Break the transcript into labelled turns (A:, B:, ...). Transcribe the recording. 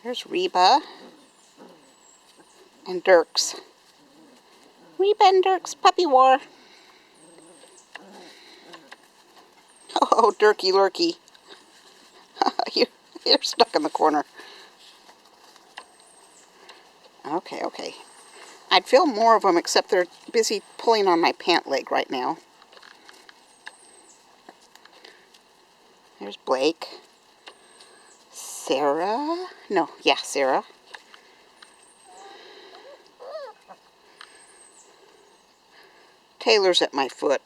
A: There's Reba and Dirks. Reba and Dirks puppy war. Oh, Dirky Lurky. You're stuck in the corner. Okay, okay. I'd film more of them, except they're busy pulling on my pant leg right now. There's Blake. Sarah. No, yeah, Sarah. Taylor's at my foot.